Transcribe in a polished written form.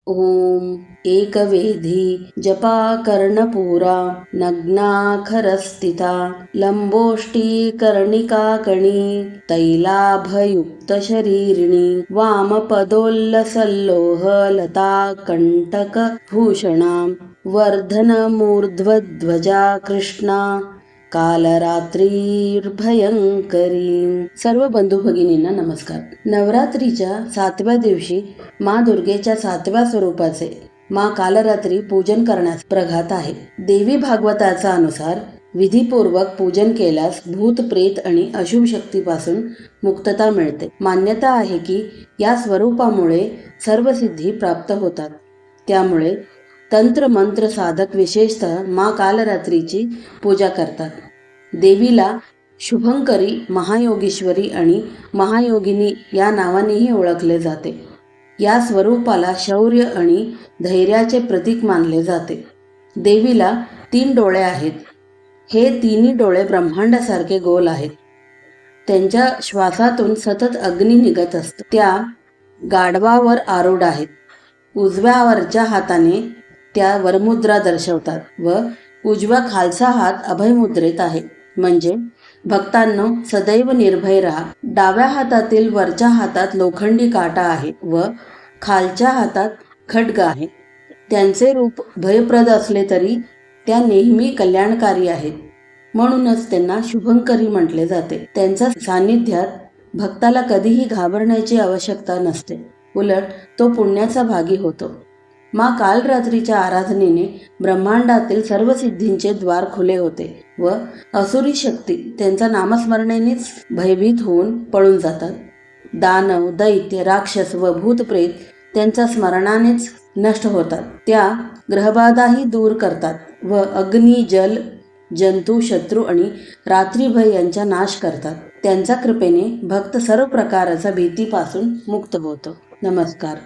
ओम एकवेधी जपा कर्णपुरा नग्नाखरस्थिता लंबोष्टी कर्णिकाकणी तैलाभयुक्त शरीरिणी वामपदोल्लसल्लोह लता कंटक भूषणा वर्धनमूर्ध्वध्वजा कृष्णा कालरात्रीर्भयंकरी. सर्व बंधू भगिनींना नमस्कार. नवरात्रीच्या 7व्या दिवशी माँ दुर्गेच्या 7व्या स्वरूपाचे माँ कालरात्री पूजन करण्यास प्रघात आहे. देवी भागवताचा अनुसार विधीपूर्वक पूजन केल्यास भूत प्रेत आणि अशुभ शक्तीपासून मुक्तता मिळते. मान्यता आहे की या स्वरूपामुळे सर्व सिद्धी प्राप्त होतात. त्यामुळे तंत्र मंत्र साधक विशेषतः माँ कालरात्रीची पूजा करतात. देवीला शुभंकरी, महायोगीश्वरी आणि महायोगिनी या नावानेही ओळखले जाते. या स्वरूपाला शौर्य आणि धैर्याचे प्रतीक मानले जाते. देवीला 3 डोळे आहेत. हे तिन्ही डोळे ब्रह्मांडासारखे गोल आहेत. त्यांच्या श्वासातून सतत अग्नी निघत असतो. त्या गाढवावर आरूढ आहेत. उजव्या हाताने त्या वरमुद्रा दर्शवतात व उजव्या खालचा हात अभयमुद्रेत आहे. म्हणजे भक्तांनो, सदैव निर्भय राहा. डाव्या हातातील वरच्या हातात लोखंडी काटा आहे व खालच्या हातात खड्ग आहे. त्यांचे रूप भयप्रद असले तरी त्या नेहमी कल्याणकारी आहेत. म्हणूनच त्यांना शुभंकरी म्हटले जाते. त्यांच्या सान्निध्यात भक्ताला कधीही घाबरण्याची आवश्यकता नसते. उलट तो पुण्याचा भागी होतो. माँ कालरात्रीच्या आराधनेने ब्रह्मांडातील सर्व सिद्धींचे द्वार खुले होते व असुरी शक्ती त्यांच्या नामस्मरणेनेच भयभीत होऊन पळून जातात. दानव, दैत्य, राक्षस व भूतप्रेत त्यांच्या स्मरणानेच नष्ट होतात. त्या ग्रहबाधाही दूर करतात व अग्नी, जल, जंतू, शत्रू आणि रात्रीभय यांचा नाश करतात. त्यांच्या कृपेने भक्त सर्व प्रकारच्या भीतीपासून मुक्त होतो. नमस्कार.